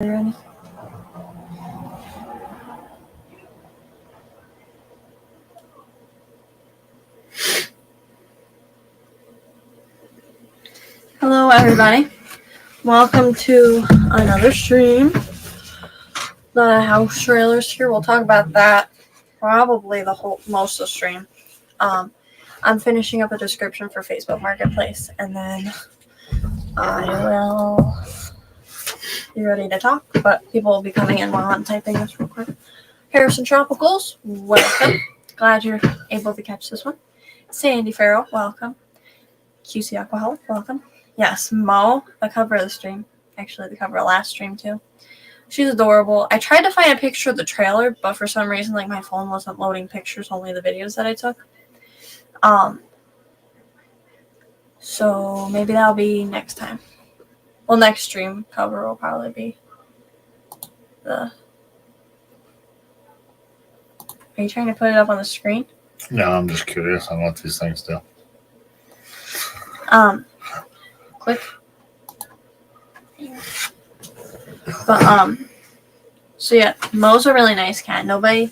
Ready? Hello everybody, welcome to another stream. The house trailers here, we'll talk about that probably most of the stream. I'm finishing up a description for Facebook Marketplace and then I will be ready to talk, but people will be coming in while I'm typing this real quick. Harrison Tropicals, welcome. Glad you're able to catch this one. Sandy Farrell, welcome. QC Alcoholic, welcome. Yes, Mo, the cover of the stream. Actually, the cover of last stream, too. She's adorable. I tried to find a picture of the trailer, but for some reason, my phone wasn't loading pictures, only the videos that I took. So maybe that'll be next time. Well, next stream cover will probably be the... Are you trying to put it up on the screen? No, I'm just curious on what these things do. Click. But, so yeah, Mo's a really nice cat. Nobody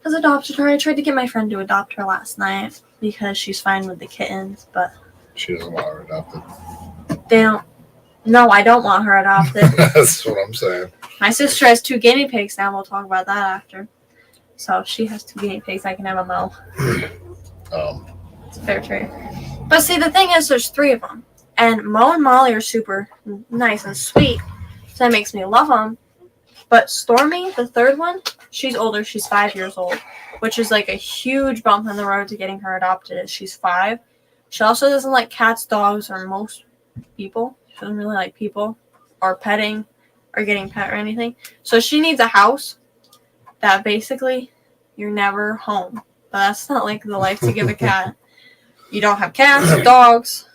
has adopted her. I tried to get my friend to adopt her last night because she's fine with the kittens, but... She doesn't want her adopted. They don't... No, I don't want her adopted. That's what I'm saying. My sister has 2 guinea pigs now. We'll talk about that after. So if she has 2 guinea pigs, I can have a Mo. It's a fair trade. But see, the thing is, there's 3 of them. And Mo and Molly are super nice and sweet. So that makes me love them. But Stormy, the 3rd one, she's older. She's 5 years old. Which is like a huge bump in the road to getting her adopted as she's 5. She also doesn't like cats, dogs, or most people. She doesn't really like people. Or petting. Or getting pet or anything. So she needs a house that basically you're never home. But that's not like the life to give a cat. You don't have cats, dogs,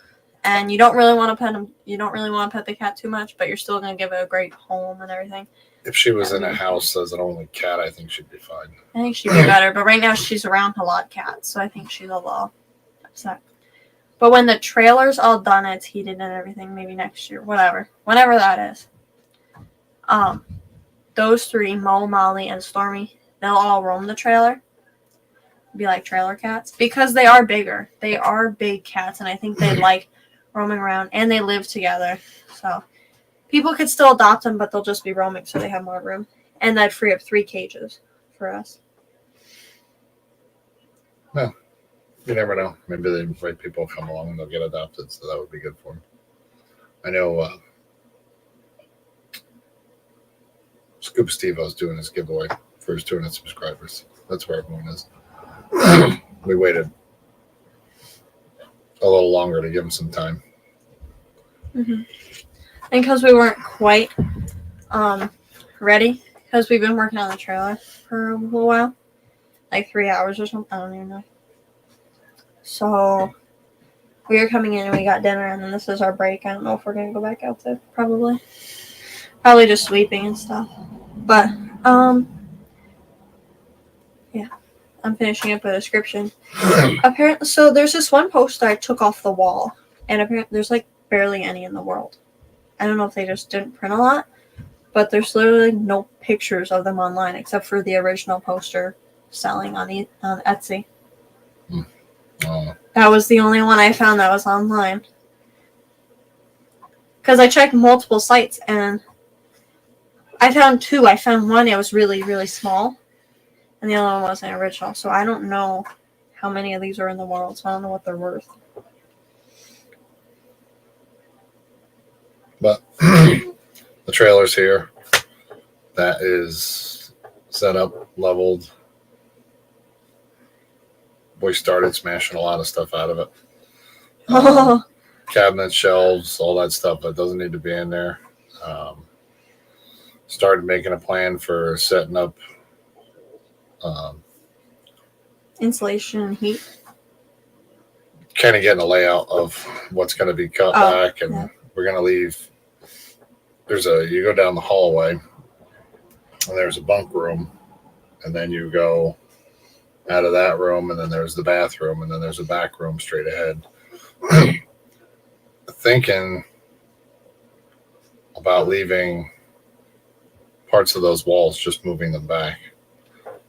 and you don't really want to pet them. You don't really want to pet the cat too much, but you're still going to give it a great home and everything. If she was in a house as an only cat, I think she'd be fine. I think she'd be better, but right now she's around a lot of cats, so I think she's a little upset. But when the trailer's all done, it's heated and everything, maybe next year, whatever. Whenever that is. Those 3, Mo, Molly, and Stormy, they'll all roam the trailer. Be like trailer cats because they are bigger. They are big cats, and I think they like roaming around, and they live together. So people could still adopt them, but they'll just be roaming, so they have more room, and that'd free up 3 cages for us. No, you never know. Maybe the right people come along and they'll get adopted, so that would be good for them. I know Scuba Steve-O's doing his giveaway for his 200 subscribers. That's where everyone is. We waited a little longer to give him some time. Mm-hmm. And because we weren't quite ready, because we've been working on the trailer for a little while, like 3 hours or something, I don't even know. So we were coming in and we got dinner, and then this is our break. I don't know if we're going to go back outside, probably just sweeping and stuff. But, yeah. I'm finishing up a description. Apparently, so there's this one poster I took off the wall, and apparently there's barely any in the world. I don't know if they just didn't print a lot, but there's literally no pictures of them online except for the original poster selling on Etsy. That was the only one I found that was online. Because I checked multiple sites, and I found 2. I found one that was really, really small. And the other one wasn't original. So I don't know how many of these are in the world. So I don't know what they're worth. But the trailer's here. That is set up, leveled. We started smashing a lot of stuff out of it. Cabinets, shelves, all that stuff that doesn't need to be in there. Started making a plan for setting up insulation and heat. Kind of getting a layout of what's going to be cut back, and we're going to leave. You go down the hallway, and there's a bunk room, and then you go out of that room, and then there's the bathroom, and then there's a back room straight ahead. Thinking about leaving parts of those walls, just moving them back,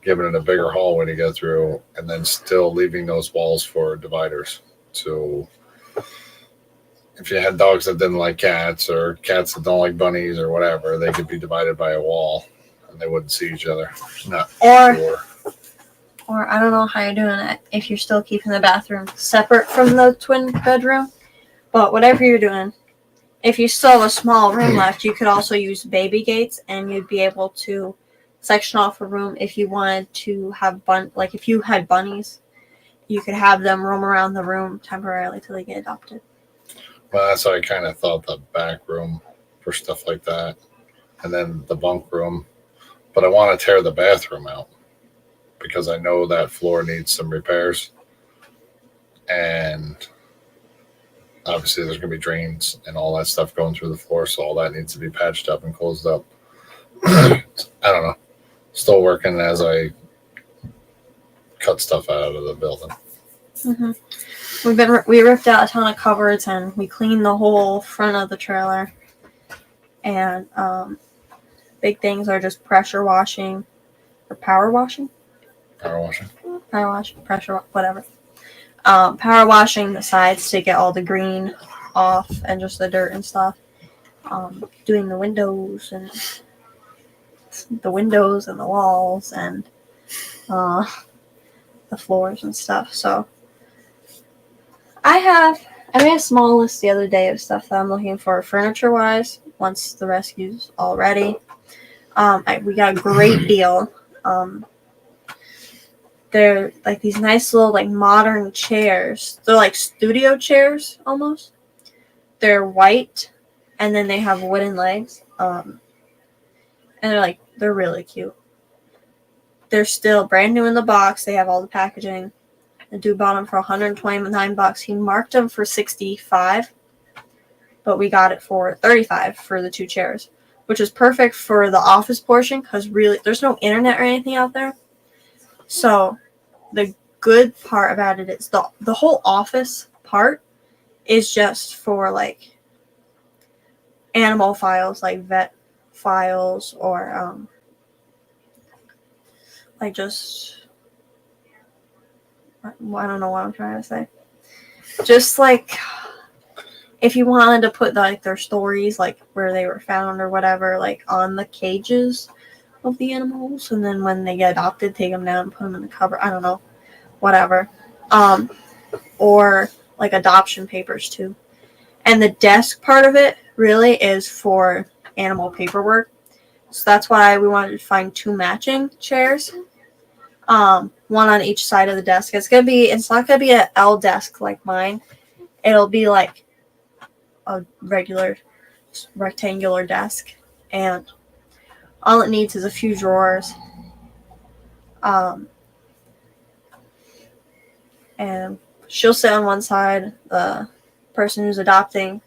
giving it a bigger hallway to go through, and then still leaving those walls for dividers. So if you had dogs that didn't like cats or cats that don't like bunnies or whatever, they could be divided by a wall and they wouldn't see each other. Not sure. Or I don't know how you're doing it if you're still keeping the bathroom separate from the twin bedroom. But whatever you're doing, if you still have a small room left, you could also use baby gates, and you'd be able to section off a room if you wanted to have like if you had bunnies, you could have them roam around the room temporarily till they get adopted. Well, that's what I kind of thought, the back room for stuff like that, and then the bunk room. But I want to tear the bathroom out because I know that floor needs some repairs, and obviously there's going to be drains and all that stuff going through the floor, so all that needs to be patched up and closed up. I don't know. Still working as I cut stuff out of the building. Mm-hmm. We ripped out a ton of cupboards and we cleaned the whole front of the trailer. And big things are just pressure washing or power washing. Power washing, pressure, whatever. Power washing the sides to get all the green off and just the dirt and stuff. Doing the windows and the walls and the floors and stuff. So I made a small list the other day of stuff that I'm looking for furniture wise once the rescue's all ready. We got a great deal. They're like these nice little like modern chairs. They're like studio chairs almost. They're white and then they have wooden legs. And they're really cute. They're still brand new in the box. They have all the packaging. The dude bought them for $129. He marked them for $65, but we got it for $35 for the two chairs, which is perfect for the office portion because really there's no internet or anything out there. So the good part about it is the whole office part is just for like animal files, like vet files or like just I don't know what I'm trying to say. Just like if you wanted to put like their stories, like where they were found or whatever, like on the cages of the animals, and then when they get adopted, take them down and put them in the cover. I don't know, whatever. Or like adoption papers too. And the desk part of it really is for animal paperwork. So that's why we wanted to find two matching chairs. One on each side of the desk. It's not gonna be an L desk like mine. It'll be like a regular rectangular desk, and all it needs is a few drawers. And she'll sit on one side. The person who's adopting,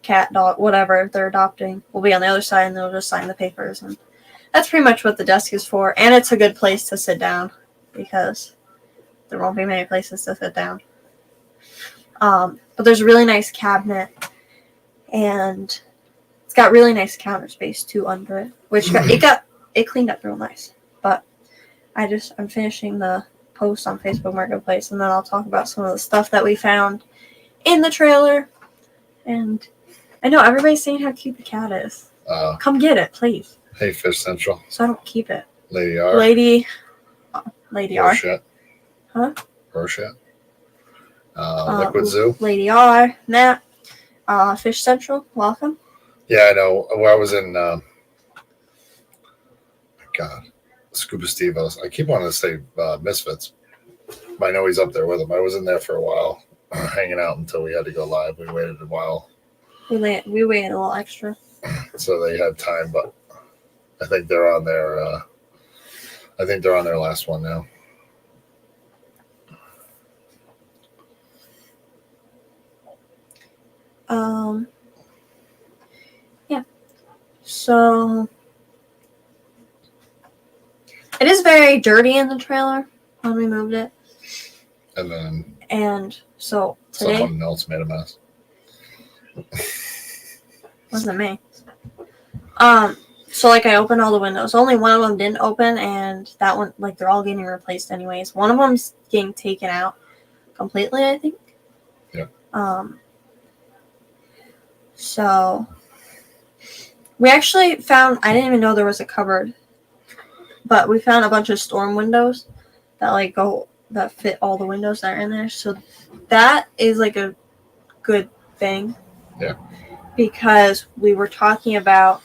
cat, dog, whatever they're adopting, will be on the other side, and they'll just sign the papers. And that's pretty much what the desk is for. And it's a good place to sit down because there won't be many places to sit down. But there's a really nice cabinet, and it's got really nice counter space too under it, which it cleaned up real nice. But I'm finishing the post on Facebook Marketplace, and then I'll talk about some of the stuff that we found in the trailer. And I know everybody's saying how cute the cat is. Come get it, please. Hey, Fish Central. So I don't keep it. Lady R. Lady R. Rorschach. Huh? Rorschach. Liquid Zoo. Lady R. Matt. Fish Central. Welcome. Yeah, I know. Well, I was in. Scuba Steve. I keep wanting to say Misfits. But I know he's up there with him. I was in there for a while, hanging out until we had to go live. We waited a while. We waited a little extra. So they had time, but I think they're on their. I think they're on their last one now. Yeah. So it is very dirty in the trailer when we moved it. And so today someone else made a mess. Wasn't me. So, like, I opened all the windows. Only one of them didn't open, and that one, like, they're all getting replaced anyways. One of them's getting taken out completely, I think. Yeah. So, we actually found, I didn't even know there was a cupboard, but we found a bunch of storm windows that, like, that fit all the windows that are in there. So, that is, like, a good thing. Yeah. Because we were talking about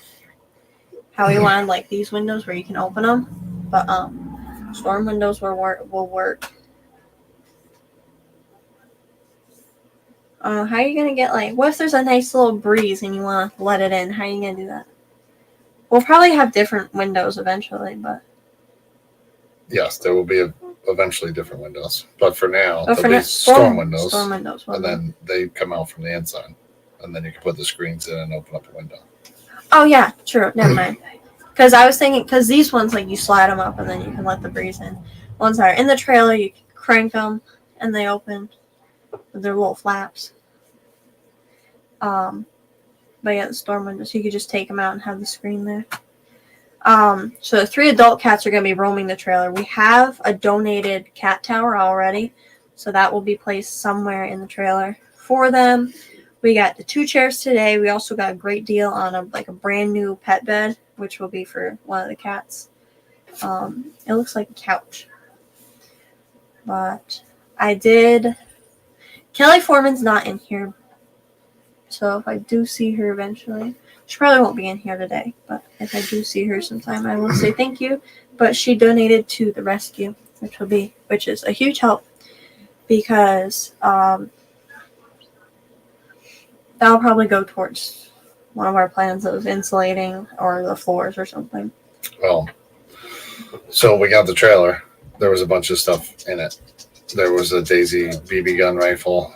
how we wanted, like, these windows where you can open them, but storm windows will work. How are you gonna get, like, what if there's a nice little breeze and you want to let it in? How are you gonna do that? We'll probably have different windows eventually, but yes, there will be eventually different windows, but for now, there'll be storm windows. Storm windows, and then they come out from the inside, and then you can put the screens in and open up a window. Oh yeah, true. Never mind. Because I was thinking, because these ones, like, you slide them up and then you can let the breeze in. Ones that are in the trailer, you can crank them and they open with their little flaps. But yeah, the storm windows, you could just take them out and have the screen there. So the 3 adult cats are going to be roaming the trailer. We have a donated cat tower already, so that will be placed somewhere in the trailer for them. We got the 2 chairs today. We also got a great deal on a brand new pet bed, which will be for one of the cats. It looks like a couch. But Kelly Foreman's not in here. So if I do see her eventually, she probably won't be in here today, but if I do see her sometime, I will say thank you. But she donated to the rescue, which is a huge help, because that'll probably go towards one of our plans of insulating or the floors or something. Well, so we got the trailer. There was a bunch of stuff in it. There was a Daisy BB gun rifle.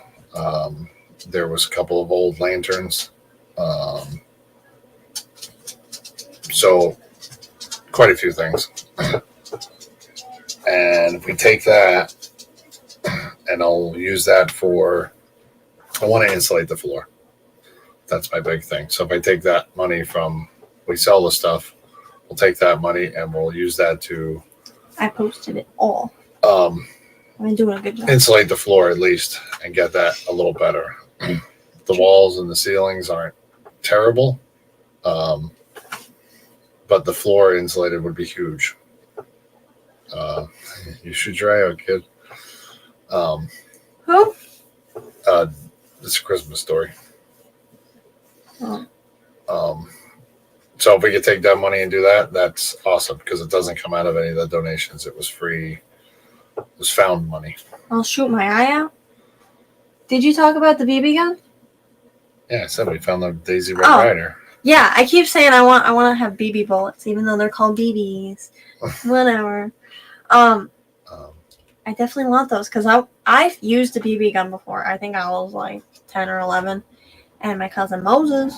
There was a couple of old lanterns. So quite a few things. And if we take that, and I'll use that I want to insulate the floor. That's my big thing. So if I take that money we sell the stuff, we'll take that money and we'll use that to... I posted it all. I'm doing a good job. Insulate the floor at least and get that a little better. The walls and the ceilings aren't terrible, but the floor insulated would be huge. You should try out, kid. Who? It's a Christmas Story. Oh. So if we could take that money and do that, that's awesome, because it doesn't come out of any of the donations. It was free. It was found money. I'll shoot my eye out. Did you talk about the BB gun? Yeah, I said we found the Daisy Red Ryder. Yeah, I keep saying I want to have BB bullets, even though they're called BBs. Whatever. I definitely want those, because I've used a BB gun before. I think I was like 10 or 11, and my cousin Moses,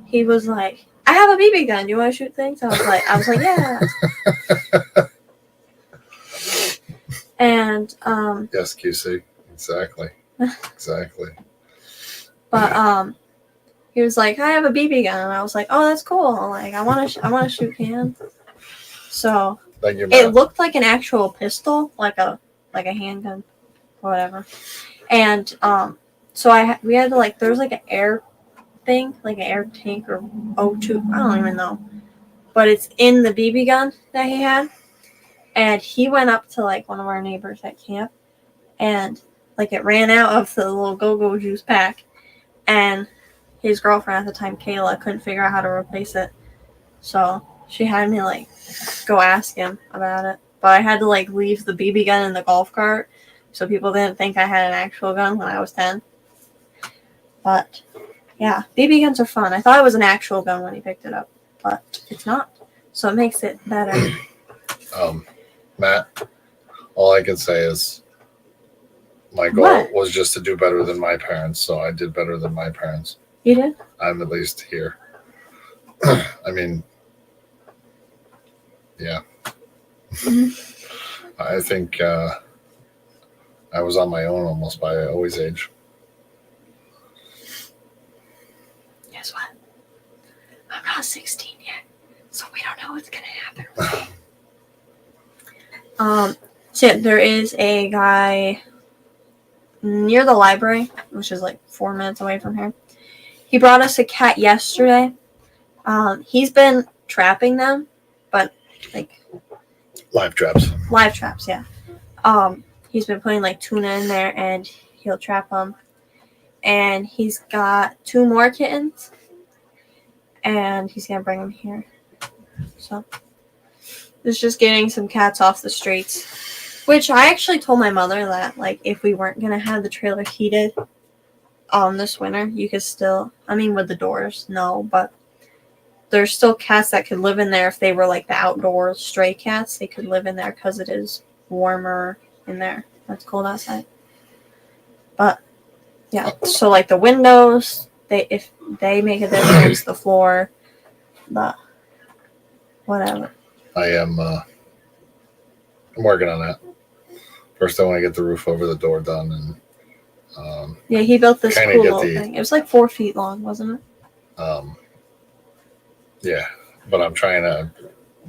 he was like, "I have a BB gun. Do you want to shoot things?" I was like, yeah. And yes, QC, exactly. But he was like, "I have a BB gun," and I was like, "Oh, that's cool. Like, I want to shoot cans." So it looked like an actual pistol, like a handgun, or whatever. And so we had to, there was like an air thing, like an air tank or O2, I don't even know, but it's in the BB gun that he had. And he went up to one of our neighbors at camp, and it ran out of the little go-go juice pack, and his girlfriend at the time, Kayla, couldn't figure out how to replace it. So she had me go ask him about it. But I had to leave the BB gun in the golf cart so people didn't think I had an actual gun when I was 10. But yeah, BB guns are fun. I thought it was an actual gun when he picked it up, but it's not. So it makes it better. Matt, all I can say is my goal was just to do better than my parents, so I did better than my parents. You did? I'm at least here. I mean, yeah. Mm-hmm. I think I was on my own almost by Always age. Guess what? I'm not 16 yet. know it's gonna happen. So yeah, there is a guy near the library, which is like 4 minutes away from here. He brought us a cat yesterday. He's been trapping them, but like live traps. Live traps, yeah. He's been putting like tuna in there, and he'll trap them. And he's got 2 more kittens, and he's gonna bring them here. So it's just getting some cats off the streets, which I actually told my mother that like if we weren't gonna have the trailer heated this winter, you could still, I mean with the doors, no, but there's still cats that could live in there if they were like the outdoor stray cats. They could live in there because it is warmer in there. It's cold outside. But yeah, so like the windows, if they make a difference, the floor, the whatever. I'm working on that. First, I want to get the roof over the door done, and yeah, he built this cool little thing. It was like 4 feet long, wasn't it? Yeah, but I'm trying to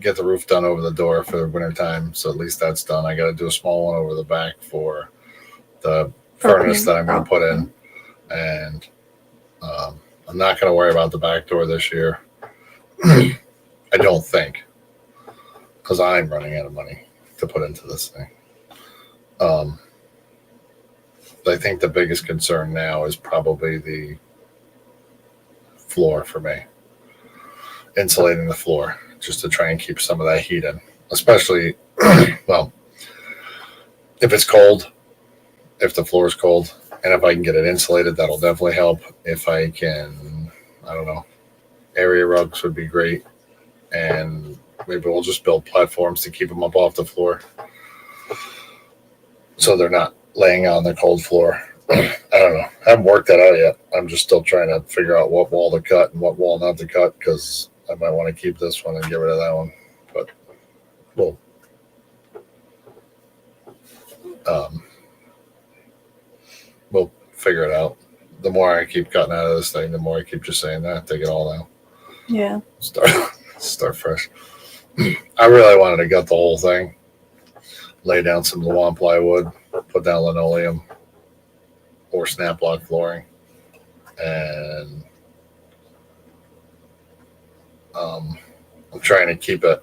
get the roof done over the door for the winter time, so at least that's done. I got to do a small one over the back for the furnace that I'm going to put in, and I'm not going to worry about the back door this year. I don't think, because I'm running out of money to put into this thing. I think the biggest concern now is probably the floor for me. Insulating the floor just to try and keep some of that heat in, especially, well, if it's cold, if the floor is cold, and if I can get it insulated, that'll definitely help. If I can, I don't know, area rugs would be great. And maybe we'll just build platforms to keep them up off the floor so they're not laying on the cold floor. I don't know. I haven't worked that out yet. I'm just still trying to figure out what wall to cut and what wall not to cut, because I might want to keep this one and get rid of that one. But we'll figure it out. The more I keep cutting out of this thing, the more I keep just saying that. Take it all out. Yeah. Start fresh. I really wanted to gut the whole thing, lay down some Luan plywood, put down linoleum or snap block flooring, and I'm trying to keep it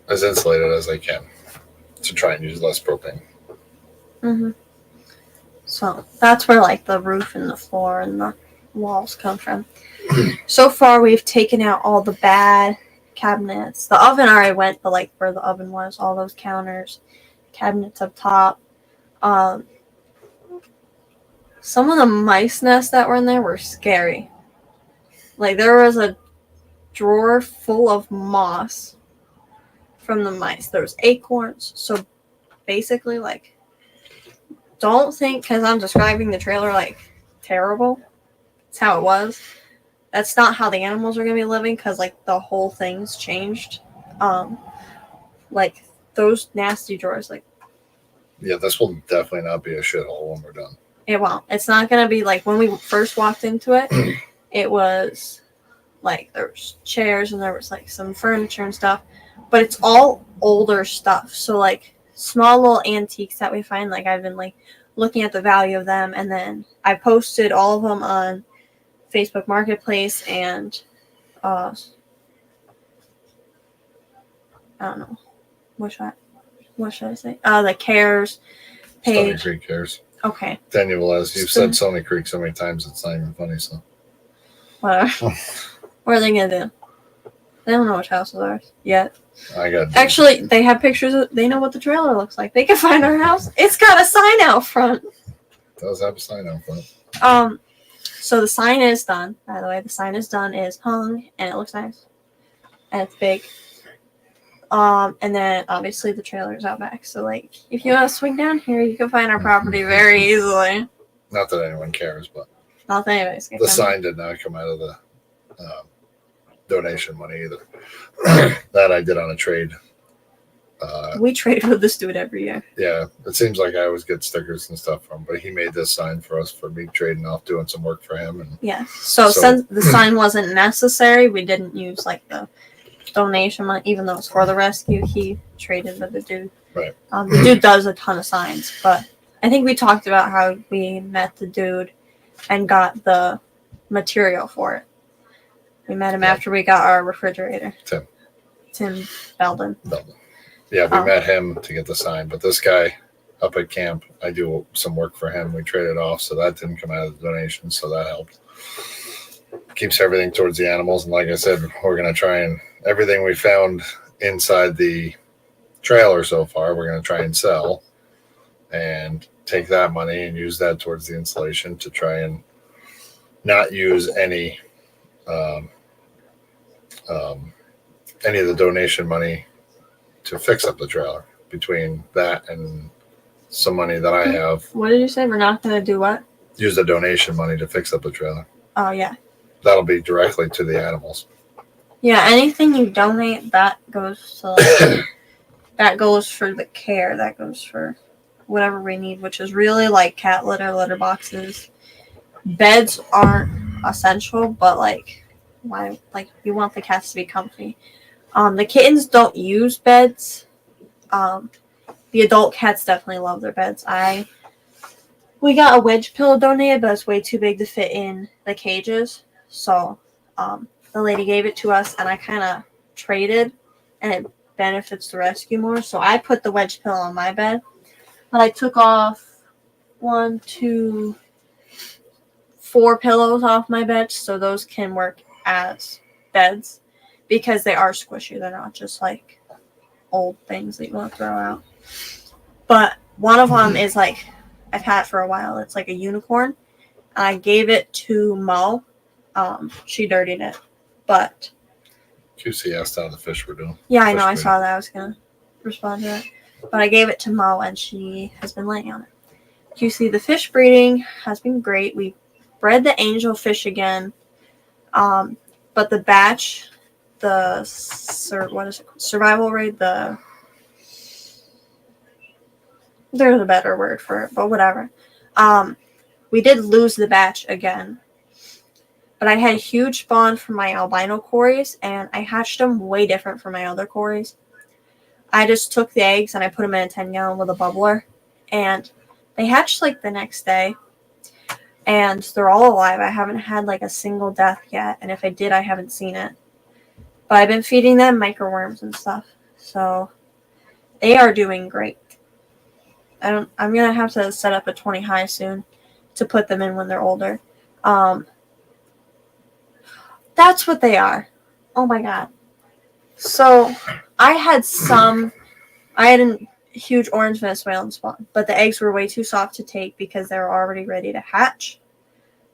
as insulated as I can to try and use less propane. Mm-hmm. So that's where like the roof and the floor and the walls come from. So far, we've taken out all the bad cabinets. The oven already went, but like where the oven was, all those counters, cabinets up top. Some of the mice nests that were in there were scary. Like there was a drawer full of moss from the mice. There was acorns. So basically, like, don't think because I'm describing the trailer like terrible. It's how it was. That's not how the animals are going to be living, because like the whole thing's changed. Like those nasty drawers, like, yeah, this will definitely not be a shithole when we're done. It won't. It's not going to be like when we first walked into it. It was like there was chairs and there was like some furniture and stuff, but it's all older stuff. So like small little antiques that we find. Like I've been like looking at the value of them, and then I posted all of them on Facebook Marketplace and I don't know. What should I say? The Cares page. Stony Creek Cares. Okay. Daniel, as you've said Stony Creek so many times, it's not even funny. So whatever. What are they gonna do? They don't know which house is ours yet. Actually, they have pictures. They know what the trailer looks like. They can find our house. It's got a sign out front. It does have a sign out front. So the sign is done. By the way, the sign is done. It is hung, and it looks nice, and it's big. And then obviously the trailer is out back. So like, if you want to swing down here, you can find our property very easily. Not that anyone cares, but not that anybody's gonna the sign did not come out of the donation money either. That I did on a trade. we trade with this dude every year. Yeah, it seems like I always get stickers and stuff from him, but he made this sign for us for me trading off, doing some work for him. And yeah, so since the sign wasn't necessary, we didn't use like the donation money, even though it's for the rescue. He traded with the dude. Right. The dude does a ton of signs, but I think we talked about how we met the dude and got the material for it. We met him after we got our refrigerator. Tim Belden. Yeah, we met him to get the sign, but this guy up at camp, I do some work for him. We traded off, so that didn't come out of the donation, so that helped. Keeps everything towards the animals, and like I said, we're going to try and everything we found inside the trailer so far, we're going to try and sell and take that money and use that towards the installation to try and not use any of the donation money to fix up the trailer. Between that and some money that I have. What did you say? We're not going to do what? Use the donation money to fix up the trailer. Oh, yeah. That'll be directly to the animals. Yeah, anything you donate, that goes to that goes for the care. That goes for whatever we need, which is really like cat litter, litter boxes. Beds aren't essential, but why? Like you want the cats to be comfy. The kittens don't use beds. The adult cats definitely love their beds. We got a wedge pillow donated, but it's way too big to fit in the cages. So the lady gave it to us, and I kind of traded, and it benefits the rescue more. So I put the wedge pillow on my bed, but I took off 1, 2, 4 pillows off my bed, so those can work as beds because they are squishy. They're not just like old things that you want to throw out. But one of them is like, I've had it for a while. It's like a unicorn. I gave it to Mo. She dirtied it, but QC asked how the fish were doing. Yeah, I know. I saw that. I was gonna respond to that, but I gave it to Mo, and she has been laying on it. QC, the fish breeding has been great. We bred the angel fish again, but the batch, what is it called? Survival rate, there's a better word for it, but whatever. We did lose the batch again, but I had a huge spawn from my albino cories, and I hatched them way different from my other cories. I just took the eggs and I put them in a 10-gallon with a bubbler, and they hatched like the next day, and they're all alive. I haven't had like a single death yet, and if I did, I haven't seen it. But I've been feeding them microworms and stuff, so they are doing great. I'm gonna have to set up a 20 high soon to put them in when they're older. That's what they are. Oh my god. So I had a huge orange Venezuelan spawn, but the eggs were way too soft to take because they were already ready to hatch.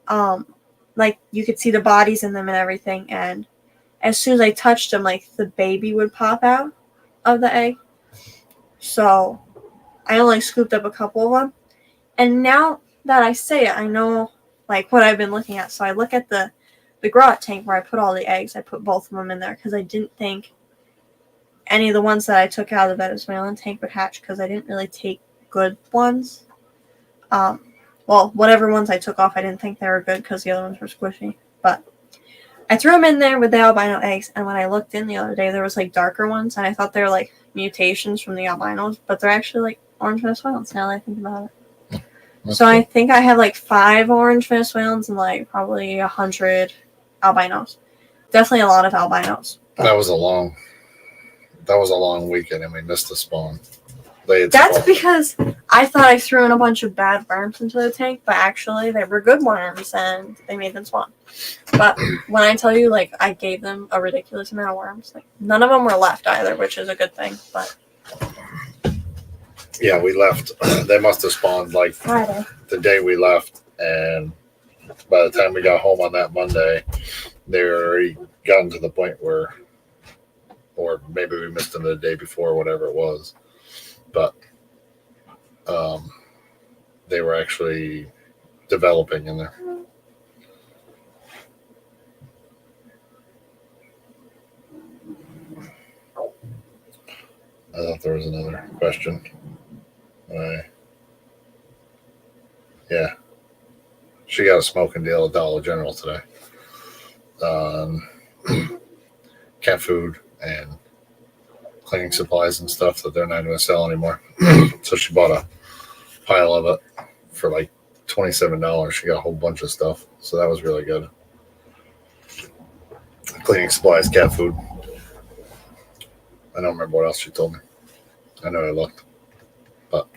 Like you could see the bodies in them and everything, and as soon as I touched them, like the baby would pop out of the egg. So I only scooped up a couple of them. And now that I say it, I know like what I've been looking at. So I look at the grow out tank where I put all the eggs. I put both of them in there because I didn't think any of the ones that I took out of the Venezuelan tank would hatch because I didn't really take good ones. Well, whatever ones I took off, I didn't think they were good because the other ones were squishy. But I threw them in there with the albino eggs, and when I looked in the other day, there was like darker ones, and I thought they were like mutations from the albinos, but they're actually like orange Venezuelans now that I think about it. That's so cool. I think I have like 5 orange Venezuelans and like probably 100 albinos. Definitely a lot of albinos. That was a long weekend, and we missed the spawn. That's because I thought I threw in a bunch of bad worms into the tank, but actually they were good worms and they made them spawn. But when I tell you, like, I gave them a ridiculous amount of worms, like none of them were left either, which is a good thing. But yeah, we left. They must have spawned like Friday. The day we left, and by the time we got home on that Monday, they were already gotten to the point where, or maybe we missed them the day before, whatever it was. But they were actually developing in there. I thought there was another question. Yeah. She got a smoking deal at Dollar General today. Cat food and cleaning supplies and stuff that they're not going to sell anymore. So she bought a pile of it for like $27. She got a whole bunch of stuff. So that was really good. Cleaning supplies, cat food. I don't remember what else she told me. I know I looked. But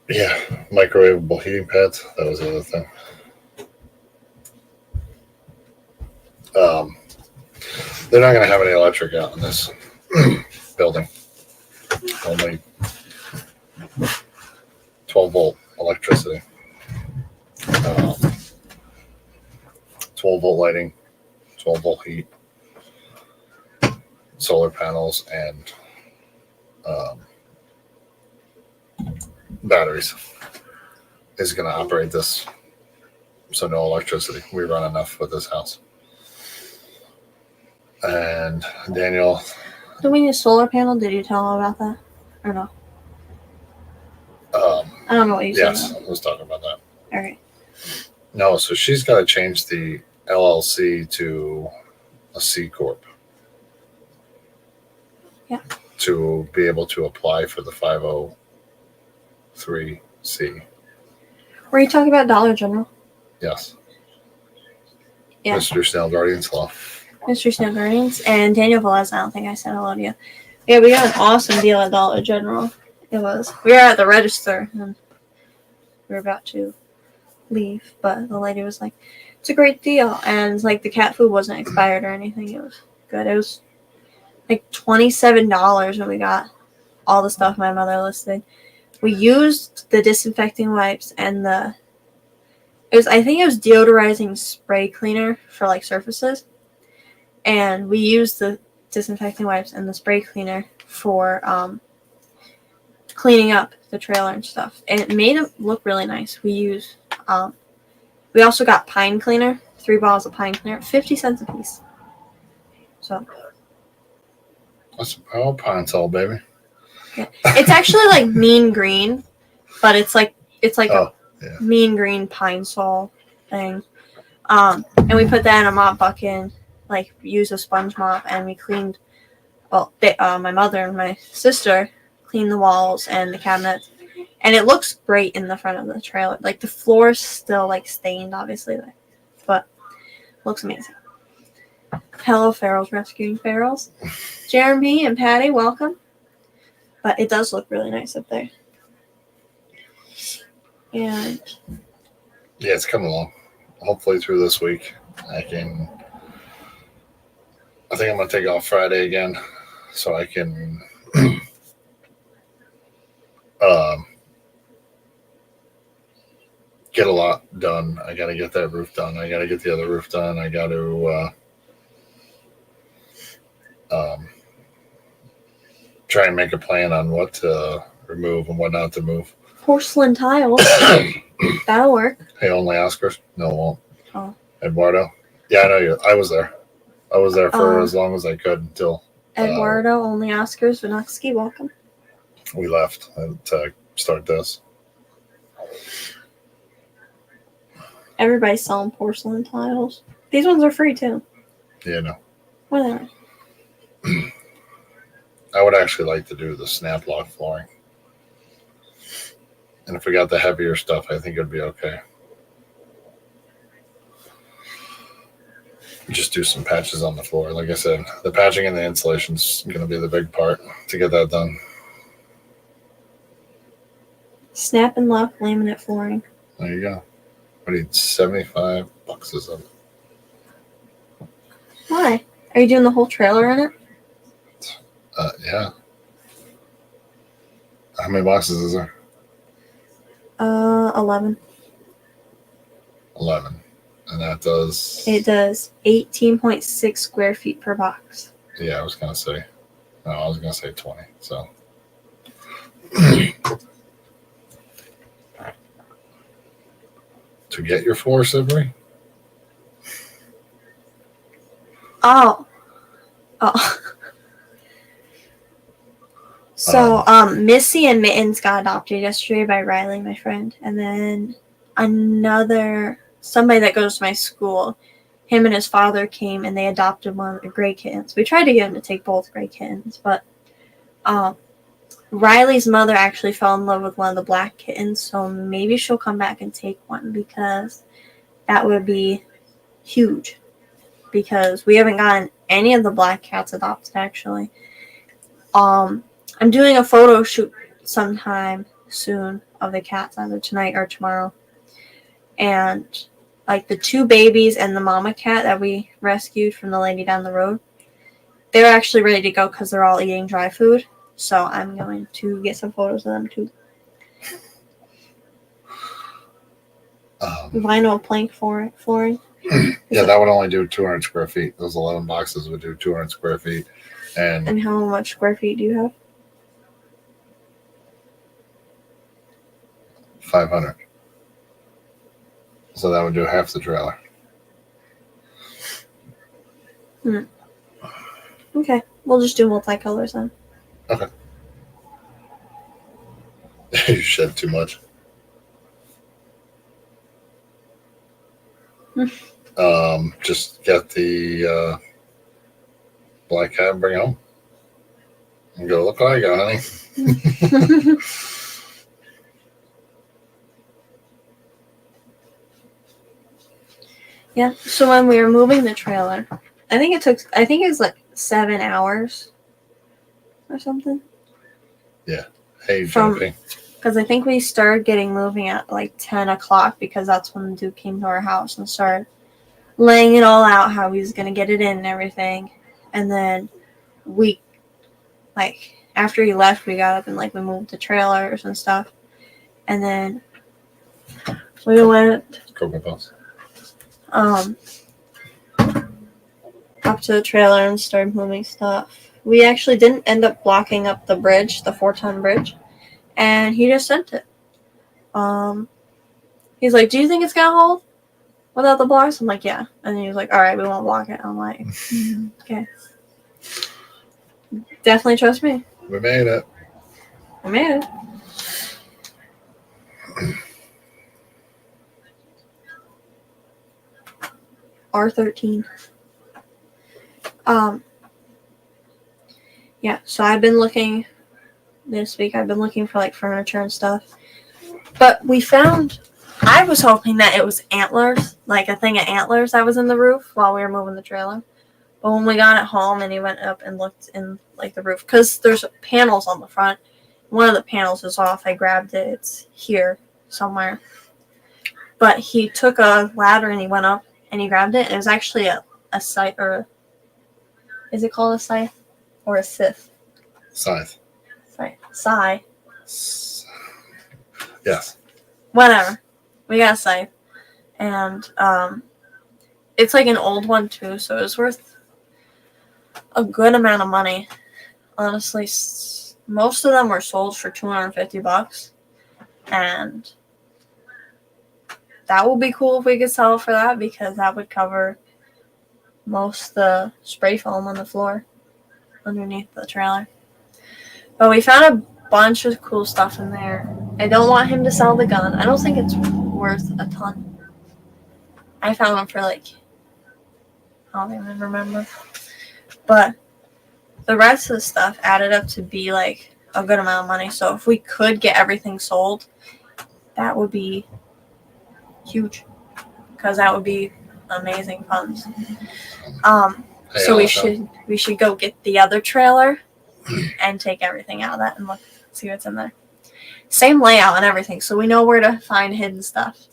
yeah, microwavable heating pads. That was the other thing. They're not going to have any electric out in this building. Only 12-volt electricity. 12-volt lighting, 12-volt heat, solar panels, and batteries is going to operate this. So no electricity. We run enough with this house. And Daniel. Do we need a solar panel? Did you tell her about that? Or no? I don't know what you said. Yes, I was talking about that. All right. No, so she's got to change the LLC to a C Corp. Yeah. To be able to apply for the 503C. Were you talking about Dollar General? Yes. Yeah. Mr. Snell Guardians Law. Mr. Snow Guardians and Daniel Velez. I don't think I said hello to you. Yeah, we got an awesome deal at Dollar General. It was. We were at the register and we were about to leave, but the lady was like, "It's a great deal," and like the cat food wasn't expired or anything. It was good. It was like $27 when we got all the stuff my mother listed. We used the disinfecting wipes and I think it was deodorizing spray cleaner for like surfaces. And we used the disinfecting wipes and the spray cleaner for cleaning up the trailer and stuff. And it made it look really nice. We also got pine cleaner, 3 bottles of pine cleaner, 50 cents a piece. So That's Pine Sol, baby. yeah. It's actually like mean green, but it's like a mean green Pine Sol thing. And we put that in a mop bucket. Like use a sponge mop, and we cleaned. Well, my mother and my sister cleaned the walls and the cabinets, and it looks great in the front of the trailer. Like the floor's still like stained, obviously, but looks amazing. Hello, Ferals Rescuing Ferals. Jeremy and Patty, welcome. But it does look really nice up there. And yeah, it's coming along. Hopefully through this week, I think I'm going to take off Friday again so I can get a lot done. I got to get that roof done. I got to get the other roof done. I got to try and make a plan on what to remove and what not to move. Porcelain tiles. That'll work. Hey, only Oscars? No, it won't. Oh. Eduardo? Yeah, I know you. I was there. I was there for as long as I could until Eduardo, only Oscars, Vinoxky, welcome. We left to start this. Everybody's selling porcelain tiles. These ones are free too. Yeah, no. Whatever. I would actually like to do the snap lock flooring. And if we got the heavier stuff, I think it'd be okay. Just do some patches on the floor. Like I said, the patching and the insulation is going to be the big part to get that done. Snap and lock laminate flooring. There you go. I need $75 is it? Why? Are you doing the whole trailer in it? Yeah. How many boxes is there? 11. 11. And that does... It does 18.6 square feet per box. Yeah, I was going to say 20. So To get your 4 sibling? Oh. So, Missy and Mittens got adopted yesterday by Riley, my friend, and then somebody that goes to my school, him and his father came and they adopted one of the gray kittens. We tried to get him to take both gray kittens, but Riley's mother actually fell in love with one of the black kittens, so maybe she'll come back and take one because that would be huge. Because we haven't gotten any of the black cats adopted, actually. I'm doing a photo shoot sometime soon of the cats, either tonight or tomorrow. And, like, the 2 babies and the mama cat that we rescued from the lady down the road, they're actually ready to go because they're all eating dry food. So I'm going to get some photos of them, too. Vinyl plank flooring. Yeah, that would only do 200 square feet. Those 11 boxes would do 200 square feet. And how much square feet do you have? 500. So that would do half the trailer. Okay, we'll just do multicolors then. Okay. You shed too much. Just get the black cat and bring it home. And go, look what I got, honey. Yeah, so when we were moving the trailer, I think it was like 7 hours or something. Yeah. Hey, jumping. Because I think we started getting moving at like 10 o'clock because that's when the dude came to our house and started laying it all out, how he was going to get it in and everything. And then after he left, we got up and like we moved the trailers and stuff. And then we went Cocoa Puffs. Up to the trailer and started moving stuff. We actually didn't end up blocking up the bridge, the 4-ton bridge, and he just sent it. He's like, do you think it's gonna hold without the blocks? I'm like, yeah. And he was like, all right, we won't block it. I'm like, okay. Definitely trust me. We made it. We made it. R13. Yeah, so I've been looking this week. I've been looking for like furniture and stuff. But I was hoping that it was antlers, like a thing of antlers that was in the roof while we were moving the trailer. But when we got it home and he went up and looked in like the roof, because there's panels on the front. One of the panels is off. I grabbed it. It's here somewhere. But he took a ladder and he went up and he grabbed it. And it was actually a scythe, or is it called a scythe or a scythe? Scythe. Scythe. Yes. Whatever. We got a scythe. And it's like an old one too, so it was worth a good amount of money. Honestly, most of them were sold for $250, and that would be cool if we could sell it for that, because that would cover most of the spray foam on the floor underneath the trailer. But we found a bunch of cool stuff in there. I don't want him to sell the gun. I don't think it's worth a ton. I found them for like, I don't even remember. But the rest of the stuff added up to be like a good amount of money. So if we could get everything sold, that would be huge, because that would be amazing funds. So we should go get the other trailer and take everything out of that and see what's in there. Same layout and everything, so we know where to find hidden stuff.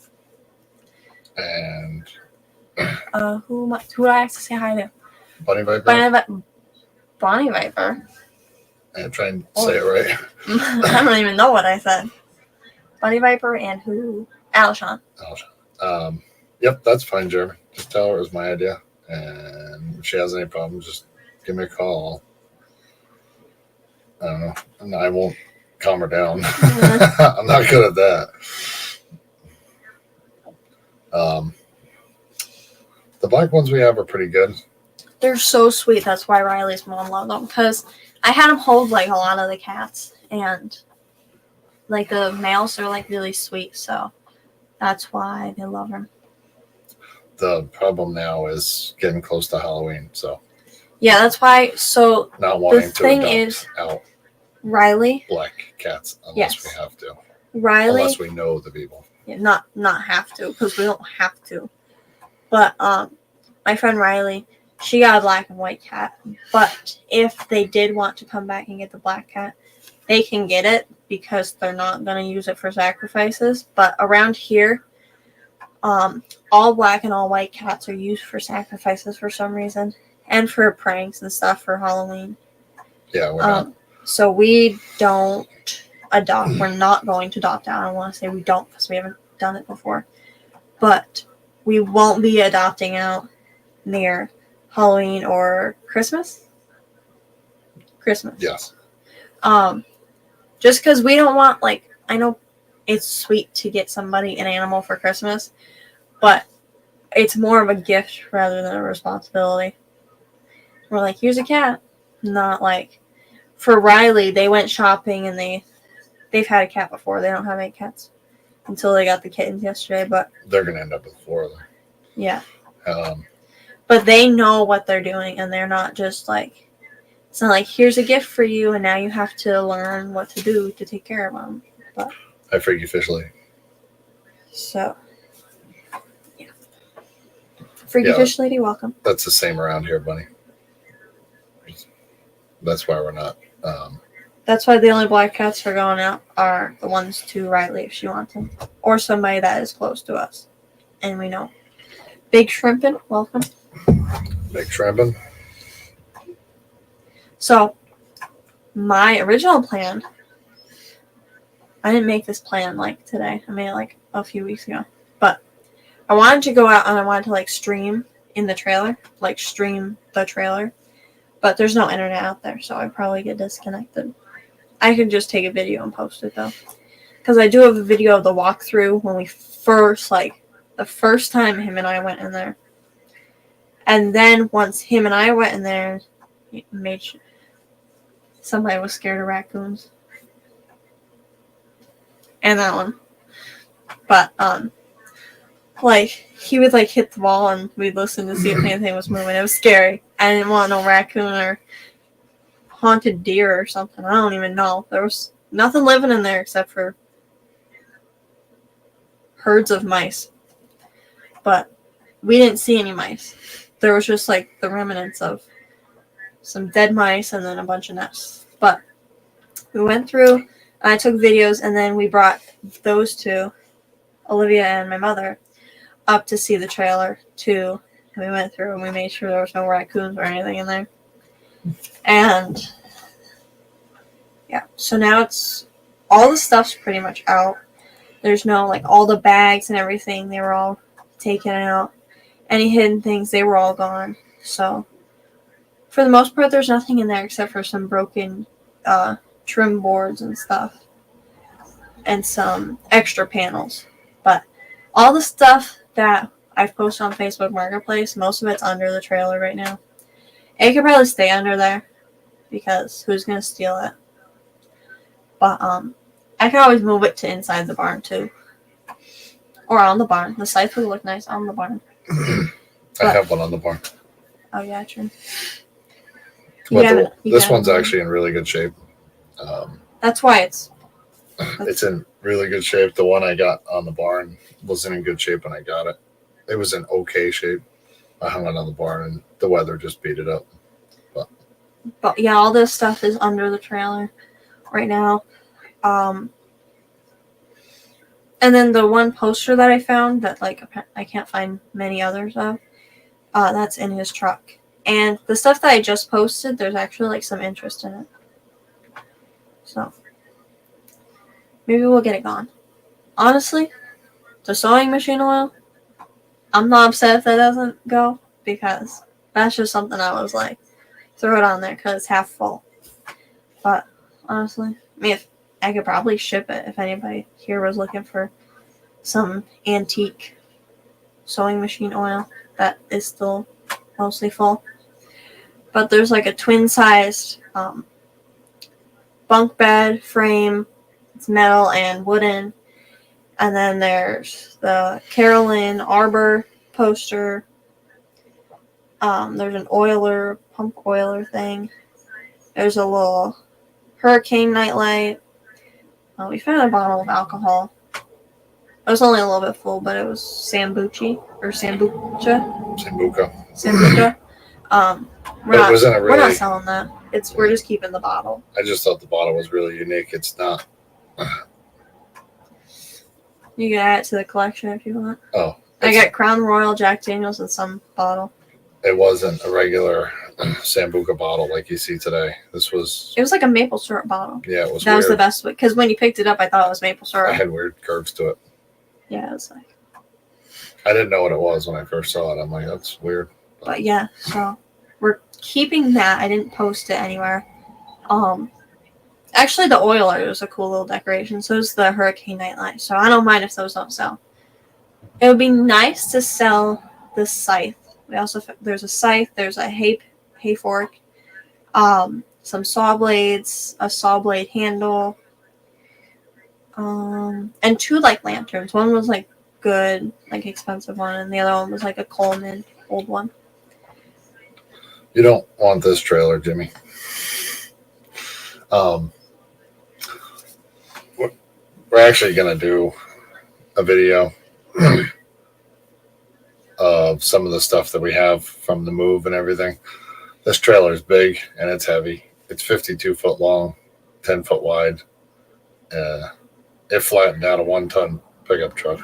And who do I have to say hi to? Bunny Viper. Bonnie Viper. And try and say it right. I don't even know what I said. Bunny Viper and who? Alshon. Yep, that's fine, Jeremy. Just tell her it was my idea. And if she has any problems, just give me a call. I don't know. And I won't calm her down. I'm not good at that. The black ones we have are pretty good. They're so sweet. That's why Riley's mom loved them. Because I had them hold like a lot of the cats, and like the males are like really sweet. So that's why they love them. The problem now is getting close to Halloween. So yeah, that's why. So not wanting the to thing adopt is, out Riley black cats unless we have to. Riley, unless we know the people. Yeah, not have to, because we don't have to. But my friend Riley, she got a black and white cat. But if they did want to come back and get the black cat, they can get it because they're not going to use it for sacrifices. But around here, all black and all white cats are used for sacrifices for some reason, and for pranks and stuff for Halloween. Yeah, we're not. So we don't adopt. We're not going to adopt out. I don't want to say we don't because we haven't done it before. But we won't be adopting out near Halloween or Christmas. Yes. Just because we don't want, like, I know it's sweet to get somebody an animal for Christmas, but it's more of a gift rather than a responsibility. We're like, here's a cat. Not like, for Riley, they went shopping and they've had a cat before. They don't have 8 cats until they got the kittens yesterday, but they're going to end up with 4 of them. Yeah. But they know what they're doing, and they're not just like, it's not like, here's a gift for you, and now you have to learn what to do to take care of them. But Hi, Freaky Fish Lady. So, yeah. Freaky Fish Lady, welcome. That's the same around here, Bunny. That's why we're not. That's why the only black cats for going out are the ones to Riley if she wants them, or somebody that is close to us, and we know. Big Shrimpin', welcome. Big Shrimpin'. So, my original plan, I didn't make this plan like today. I made it like a few weeks ago. But I wanted to go out and I wanted to like stream in the trailer, like stream the trailer. But there's no internet out there, so I'd probably get disconnected. I could just take a video and post it though. Because I do have a video of the walkthrough when we first, like, the first time him and I went in there. And then once him and I went in there, made sure somebody was scared of raccoons. And that one. But, like, he would, like, hit the wall and we'd listen to see if anything was moving. It was scary. I didn't want no raccoon or haunted deer or something. I don't even know. There was nothing living in there except for herds of mice. But we didn't see any mice. There was just, like, the remnants of some dead mice and then a bunch of nests. But we went through, I took videos, and then we brought those two, Olivia and my mother, up to see the trailer, too. And we went through and we made sure there was no raccoons or anything in there. And, yeah, so now it's, all the stuff's pretty much out. There's no, like, all the bags and everything, they were all taken out. Any hidden things, they were all gone. So, for the most part, there's nothing in there except for some broken trim boards and stuff. And some extra panels. But all the stuff that I've posted on Facebook Marketplace, most of it's under the trailer right now. It could probably stay under there, because who's going to steal it? But, I can always move it to inside the barn, too. Or on the barn. The sites would look nice on the barn. I have one on the barn. Oh, yeah, true. But this one's actually in really good shape. That's why it's in really good shape. The one I got on the barn wasn't in good shape when I got it. It was in okay shape. I hung it on the barn, and the weather just beat it up. But yeah, all this stuff is under the trailer right now. And then the one poster that I found that, like, I can't find many others of, that's in his truck. And the stuff that I just posted, there's actually, like, some interest in it. So, maybe we'll get it gone. Honestly, the sewing machine oil, I'm not upset if that doesn't go, because that's just something I was like, throw it on there because it's half full. But, honestly, I mean, I could probably ship it if anybody here was looking for some antique sewing machine oil that is still mostly full. But there's like a twin-sized bunk bed frame. It's metal and wooden. And then there's the Carolyn Arbor poster. There's an oiler, pump oiler thing. There's a little hurricane nightlight. We found a bottle of alcohol. It was only a little bit full, but it was Sambuca. We're not selling that. We're just keeping the bottle. I just thought the bottle was really unique. It's not. You can add it to the collection if you want. Oh. I got Crown Royal, Jack Daniels, and some bottle. It wasn't a regular Sambuca bottle like you see today. It was like a maple syrup bottle. Yeah, it was That weird. Was the best way. Because when you picked it up, I thought it was maple syrup. It had weird curves to it. Yeah, it was like. I didn't know what it was when I first saw it. I'm like, that's weird. But yeah, so we're keeping that. I didn't post it anywhere. Actually, the oiler was a cool little decoration. So is the hurricane nightlight. So I don't mind if those don't sell. It would be nice to sell the scythe. There's a scythe. There's a hay fork. Some saw blades. A saw blade handle. And 2 like lanterns. One was like good, like expensive one, and the other one was like a Coleman old one. You don't want this trailer, Jimmy. We're actually gonna do a video of some of the stuff that we have from the move and everything. This trailer is big and it's heavy. It's 52 foot long, 10 foot wide. It flattened out a 1-ton pickup truck.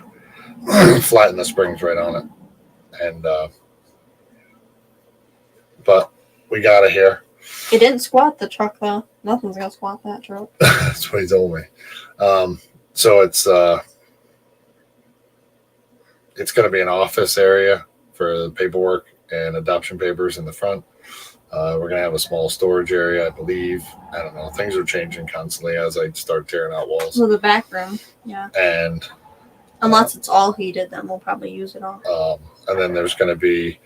Flattened the springs right on it. And but we got it here. It didn't squat the truck though. Nothing's gonna squat that truck. That's what he told me. So it's going to be an office area for the paperwork and adoption papers in the front. We're going to have a small storage area, I believe. I don't know. Things are changing constantly as I start tearing out walls. So the back room, yeah. And unless it's all heated, then we'll probably use it all. And then there's going to be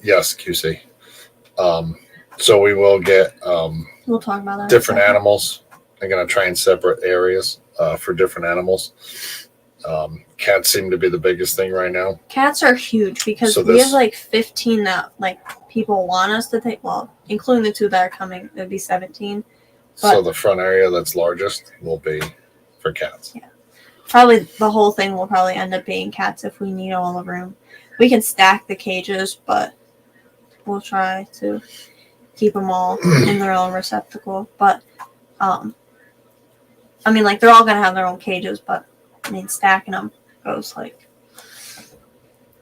yes, QC. So we will get we'll talk about that different animals. I'm going to try and separate areas for different animals. Cats seem to be the biggest thing right now. Cats are huge because we have like 15 that like people want us to take. Well, including the 2 that are coming, it'd be 17. So the front area that's largest will be for cats. Yeah. Probably the whole thing will probably end up being cats if we need all the room. We can stack the cages, but we'll try to keep them all in their own receptacle. But, I mean, like, they're all going to have their own cages, but, I mean, stacking them goes, like...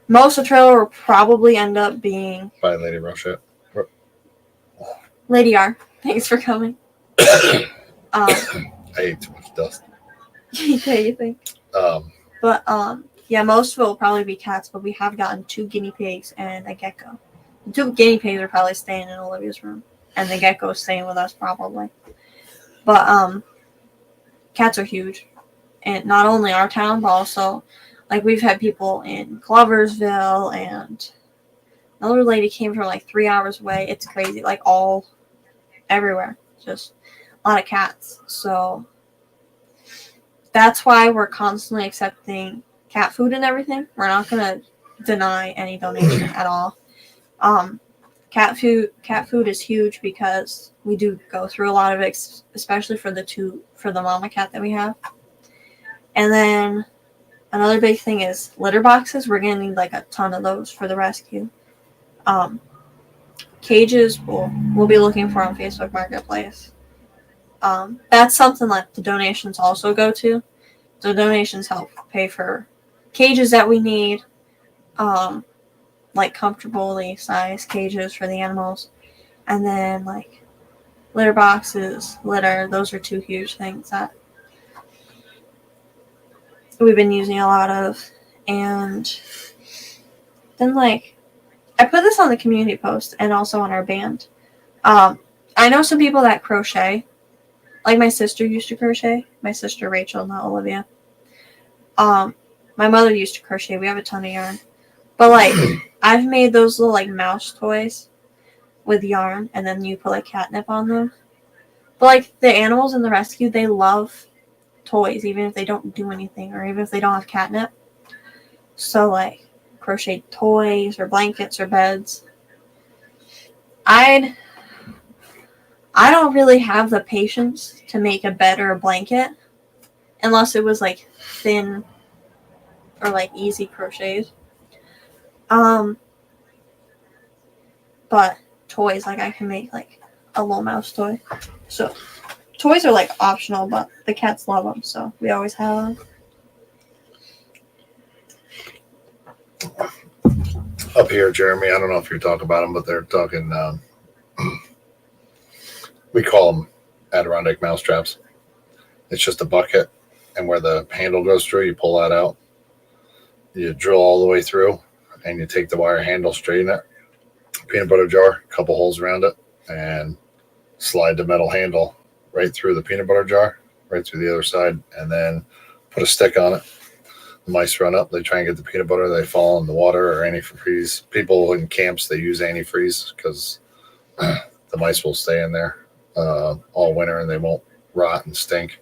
Most of the trailer will probably end up being... Bye, Lady Rochette. Lady R, thanks for coming. I ate too much dust. Yeah, you think? But, yeah, most of it will probably be cats, but we have gotten 2 guinea pigs and a gecko. The 2 guinea pigs are probably staying in Olivia's room, and the gecko is staying with us probably. But cats are huge, and not only our town, but also like we've had people in Gloversville, and another lady came from like 3 hours away. It's crazy, like all everywhere, just a lot of cats. So that's why we're constantly accepting cat food and everything. We're not gonna deny any donation at all. Cat food is huge because we do go through a lot of it, especially for the mama cat that we have. And then another big thing is litter boxes. We're gonna need like a ton of those for the rescue. Cages we'll be looking for on Facebook Marketplace. That's something that the donations also go to. The donations help pay for cages that we need. Like comfortably sized cages for the animals, and then like litter boxes, litter. Those are 2 huge things that we've been using a lot of. And then like I put this on the community post and also on our band. I know some people that crochet. Like my sister used to crochet. My sister Rachel, not Olivia. My mother used to crochet. We have a ton of yarn. But like I've made those little like mouse toys with yarn, and then you put like catnip on them. But like the animals in the rescue, they love toys, even if they don't do anything, or even if they don't have catnip. So like crochet toys or blankets or beds. I don't really have the patience to make a bed or a blanket unless it was like thin or like easy crochets. But toys, like I can make like a little mouse toy. So toys are like optional, but the cats love them, so we always have them. Up here, Jeremy, I don't know if you're talking about them, but they're talking, we call them Adirondack mouse traps. It's just a bucket, and where the handle goes through, you pull that out. You drill all the way through, and you take the wire handle, straighten it, peanut butter jar, a couple holes around it, and slide the metal handle right through the peanut butter jar, right through the other side, and then put a stick on it. The mice run up, they try and get the peanut butter, they fall in the water or antifreeze. People in camps, they use antifreeze because the mice will stay in there all winter and they won't rot and stink.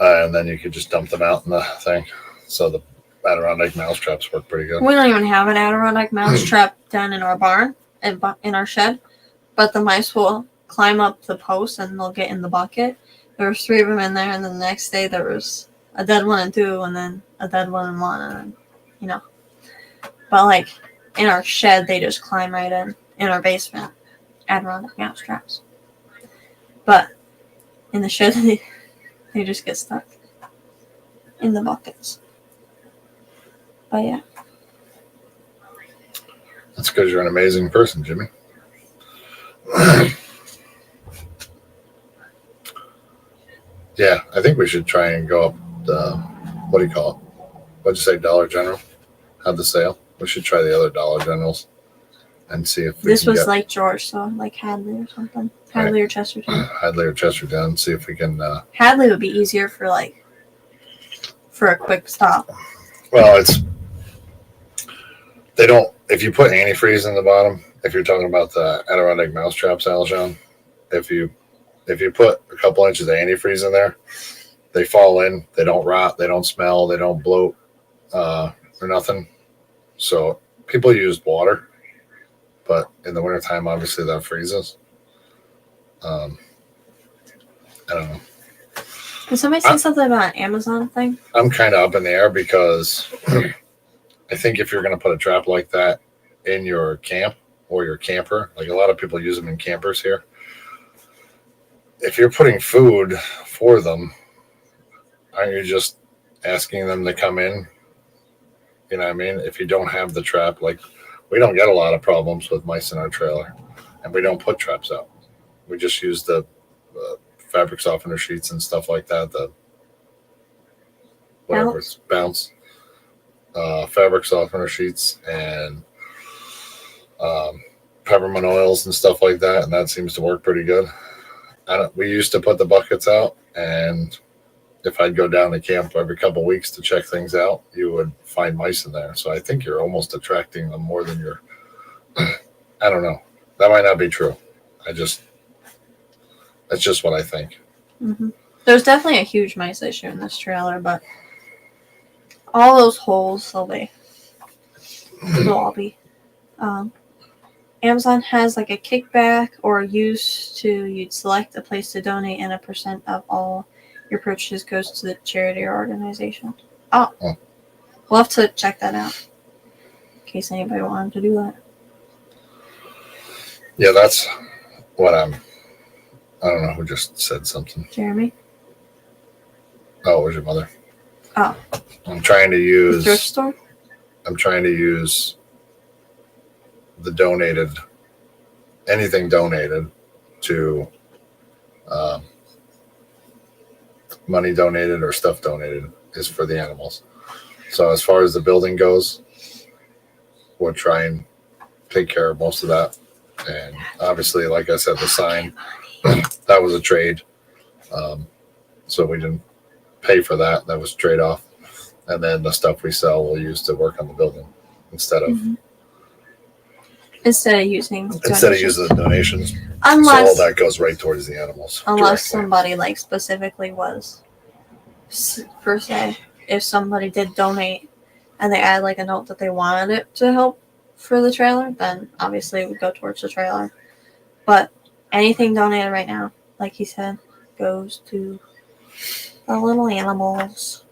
And then you could just dump them out in the thing. So the Adirondack mouse traps work pretty good. We don't even have an Adirondack mouse trap down in our barn, in our shed, but the mice will climb up the post and they'll get in the bucket. There was 3 of them in there, and then the next day there was a dead one and 2, and then a dead one and 1, and you know. But like in our shed, they just climb right in our basement. Adirondack mouse traps. But in the shed, they just get stuck in the buckets. But yeah. That's because you're an amazing person, Jimmy. Yeah, I think we should try and go up the, what do you call it? What'd you say, Dollar General? Had the sale. We should try the other Dollar Generals and see if this was like George, so like Hadley or something. Hadley or Chesterton. Hadley or Chesterton. See if we can. Hadley would be easier for a quick stop. Well, they don't. If you put antifreeze in the bottom, if you're talking about the Adirondack mouse traps, Alshon, if you put a couple inches of antifreeze in there, they fall in. They don't rot. They don't smell. They don't bloat or nothing. So people use water, but in the wintertime, obviously that freezes. I don't know. Can somebody say something about an Amazon thing? I'm kind of up in the air because I think if you're going to put a trap like that in your camp or your camper, like a lot of people use them in campers here, if you're putting food for them, aren't you just asking them to come in? You know what I mean? If you don't have the trap, like we don't get a lot of problems with mice in our trailer, and we don't put traps out. We just use the fabric softener sheets and stuff like that. The whatever it's bounce fabric softener sheets and peppermint oils and stuff like that, and that seems to work pretty good. We used to put the buckets out, and if I'd go down to camp every couple of weeks to check things out, you would find mice in there. So I think you're almost attracting them more than you're. I don't know. That might not be true. That's just what I think. Mm-hmm. There's definitely a huge mice issue in this trailer, but all those holes, they'll all be. Amazon has like a kickback or you'd select a place to donate, and 1% of all your purchases goes to the charity or organization. Oh. We'll have to check that out in case anybody wanted to do that. Yeah, that's what I don't know who just said something. Jeremy? Oh, it was your mother. Oh. I'm trying to use... The thrift store? I'm trying to use the anything donated to money donated or stuff donated is for the animals. So as far as the building goes, would try and take care of most of that. And obviously, like I said, the sign, that was a trade. So we didn't pay for that. That was trade off. And then the stuff we sell we'll use to work on the building instead of using the donations. Unless so all that goes right towards the animals. Unless somebody like specifically was per se, if somebody did donate and they add like a note that they wanted it to help for the trailer, then obviously it would go towards the trailer. But anything donated right now, like he said, goes to the little animals.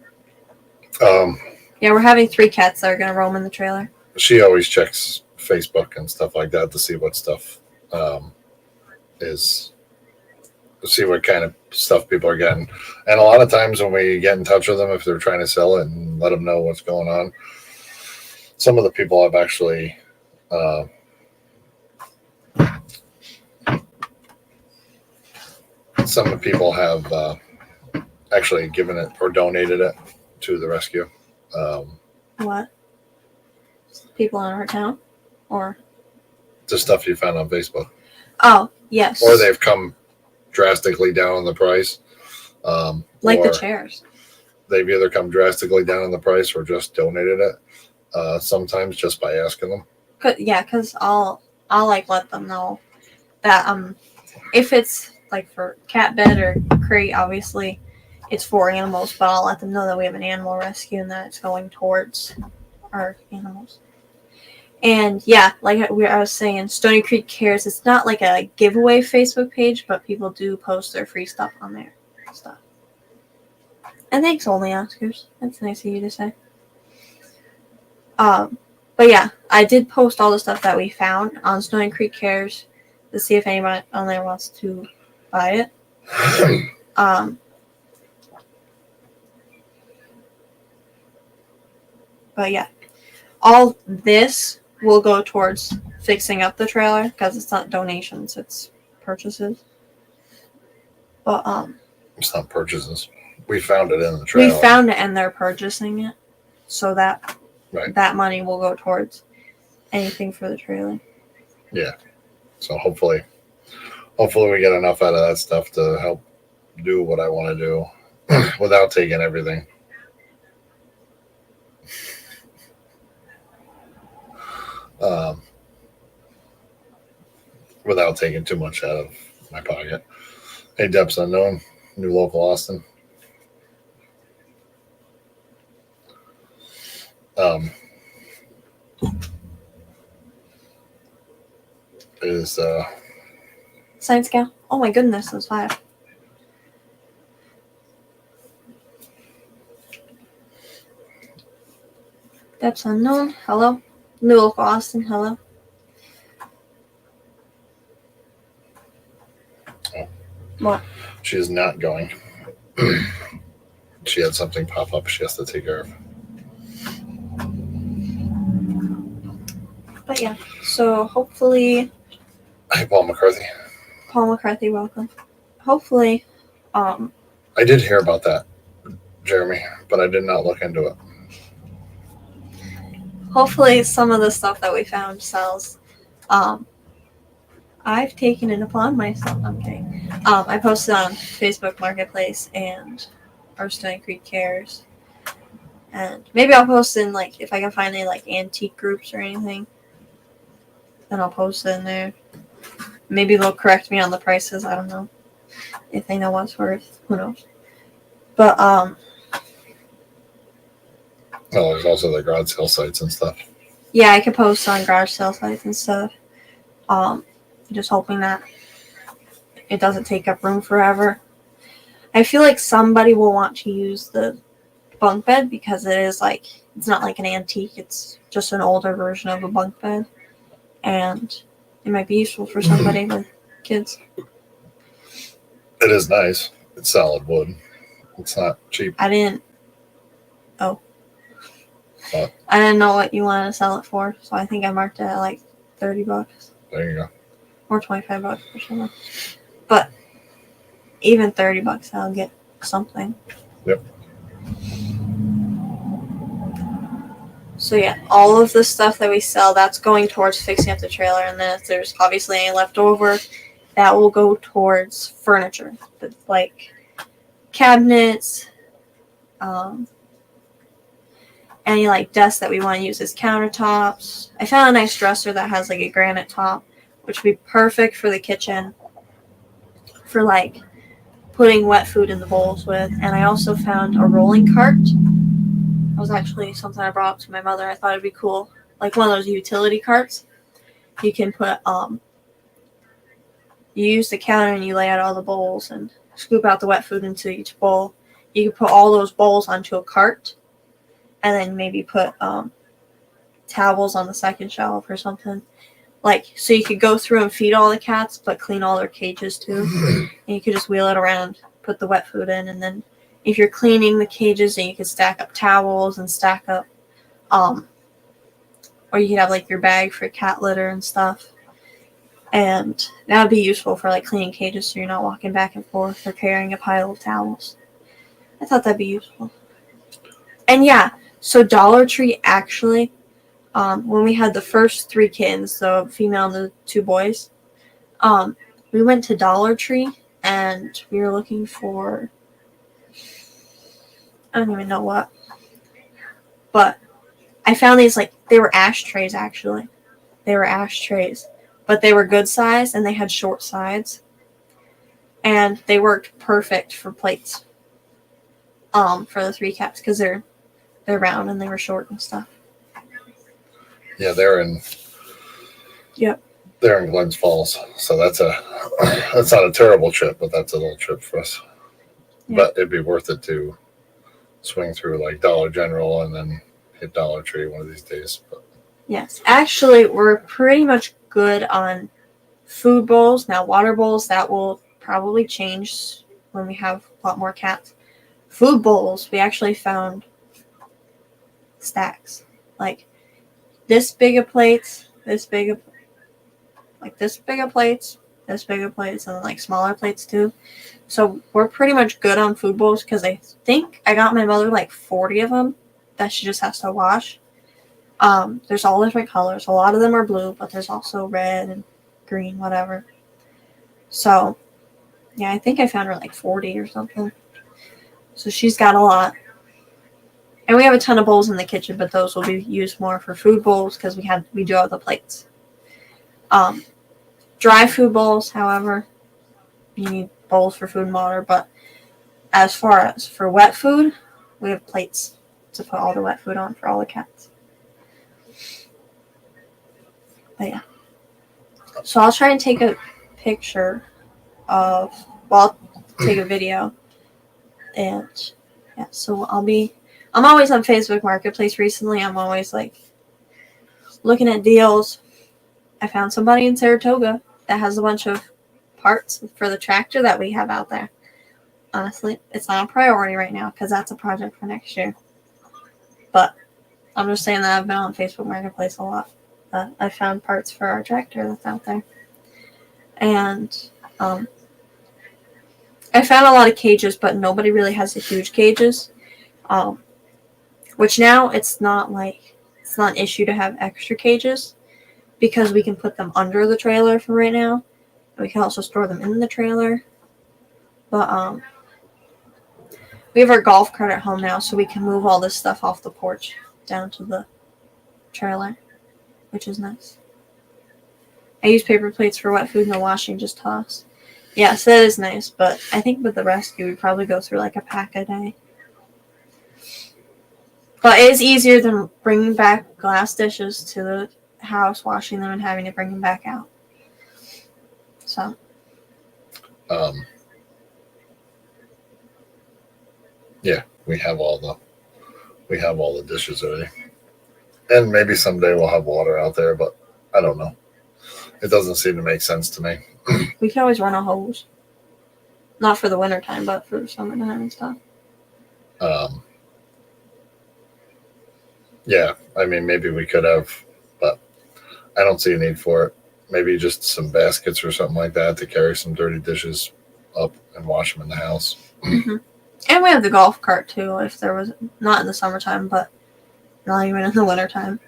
Yeah, we're having 3 cats that are going to roam in the trailer. She always checks Facebook and stuff like that to see what stuff is, to see what kind of stuff people are getting. And a lot of times when we get in touch with them, if they're trying to sell it and let them know what's going on, some of the people have actually actually given it or donated it to the rescue. What? People in our town? Or? The stuff you found on Facebook. Oh, yes. Or they've come drastically down on the price. Like the chairs. They've either come drastically down on the price or just donated it. Sometimes just by asking them. Because I'll like let them know that if it's like for cat bed or crate, obviously it's for animals, but I'll let them know that we have an animal rescue and that it's going towards our animals. And yeah, like I was saying, Stony Creek Cares, it's not like a giveaway Facebook page, but people do post their free stuff on there. And thanks, Only Oscars. That's nice of you to say. But yeah, I did post all the stuff that we found on Stony Creek Cares to see if anybody on there wants to buy it. But yeah, all this will go towards fixing up the trailer because it's not donations, it's purchases. But it's not purchases. We found it in the trailer. We found it and they're purchasing it, so that that money will go towards anything for the trailer. Yeah. So hopefully we get enough out of that stuff to help do what I want to do without taking everything. Without taking too much out of my pocket. Hey, Depths Unknown, new local Austin. Is Science Gal? Oh my goodness, there's 5. Depths Unknown, hello. New local Austin, hello. Oh. What? She is not going. She had something pop up she has to take care of. But yeah, so hopefully... Hey, Paul McCarthy. Paul McCarthy, welcome. Hopefully... I did hear about that, Jeremy, but I did not look into it. Hopefully some of the stuff that we found sells. I've taken it upon myself. I'm kidding. I posted on Facebook Marketplace and our Stony Creek Cares. And maybe I'll post in, like, if I can find any, like, antique groups or anything. Then I'll post it in there. Maybe they'll correct me on the prices. I don't know. If they know what's worth. Who knows? But, well, there's also the garage sale sites and stuff. Yeah, I could post on garage sale sites and stuff. Just hoping that it doesn't take up room forever. I feel like somebody will want to use the bunk bed because it is like, it's not like an antique. It's just an older version of a bunk bed. And it might be useful for somebody with kids. It is nice. It's solid wood. It's not cheap. I didn't know what you wanted to sell it for, so I think I marked it at like $30. There you go. Or $25 or something. But even $30, I'll get something. Yep. So yeah, all of the stuff that we sell, that's going towards fixing up the trailer, and then if there's obviously any left over, that will go towards furniture, like cabinets, any like desks that we want to use as countertops. I found a nice dresser that has like a granite top, which would be perfect for the kitchen, for like putting wet food in the bowls with. And I also found a rolling cart. That was actually something I brought up to my mother. I thought it'd be cool, like one of those utility carts. You can put you use the counter and you lay out all the bowls and scoop out the wet food into each bowl. You can put all those bowls onto a cart, and then maybe put towels on the second shelf or something. Like, so you could go through and feed all the cats, but clean all their cages too. And you could just wheel it around, put the wet food in, and then if you're cleaning the cages, then you could stack up towels and stack up, or you could have like your bag for cat litter and stuff. And that would be useful for like cleaning cages, so you're not walking back and forth or carrying a pile of towels. I thought that'd be useful. And yeah, so Dollar Tree actually, when we had the first 3 kittens, the female and the 2 boys, we went to Dollar Tree and we were looking for, I don't even know what, but I found these, like, they were ashtrays actually. They were ashtrays, but they were good size and they had short sides, and they worked perfect for plates, for the 3 cats, because they're round and they were short and stuff. Yeah, they're in Glens Falls, so that's not a terrible trip, but that's a little trip for us. Yeah. But it'd be worth it to swing through like Dollar General and then hit Dollar Tree one of these days. But yes, actually, we're pretty much good on food bowls. Now, water bowls, that will probably change when we have a lot more cats. Food bowls, we actually found stacks, like this big of plates, this big of plates, and then like smaller plates too. So we're pretty much good on food bowls, because I think I got my mother like 40 of them that she just has to wash. There's all different colors. A lot of them are blue, but there's also red and green, whatever. So yeah, I think I found her like 40 or something. So she's got a lot. And we have a ton of bowls in the kitchen, but those will be used more for food bowls, because we do have the plates. Dry food bowls, however, you need bowls for food and water. But as far as for wet food, we have plates to put all the wet food on for all the cats. But yeah. So I'll try and take a picture of, well, I'll take a video. And yeah, so I'm always on Facebook Marketplace recently. I'm always like looking at deals. I found somebody in Saratoga that has a bunch of parts for the tractor that we have out there. Honestly, it's not a priority right now, because that's a project for next year. But I'm just saying that I've been on Facebook Marketplace a lot. I found parts for our tractor that's out there. And I found a lot of cages, but nobody really has the huge cages. Which now it's not an issue to have extra cages, because we can put them under the trailer for right now. And we can also store them in the trailer. But we have our golf cart at home now, so we can move all this stuff off the porch down to the trailer, which is nice. I use paper plates for wet food, no washing, just toss. Yes, that is nice, but I think with the rescue, we'd probably go through like a pack a day. But it is easier than bringing back glass dishes to the house, washing them, and having to bring them back out. So. Yeah, we have all the dishes already. And maybe someday we'll have water out there, but I don't know. It doesn't seem to make sense to me. We can always run a hose. Not for the winter time, but for summertime and stuff. Yeah, I mean, maybe we could have, but I don't see a need for it. Maybe just some baskets or something like that to carry some dirty dishes up and wash them in the house. Mm-hmm. And we have the golf cart too, if there was, not in the summertime, but not even in the wintertime.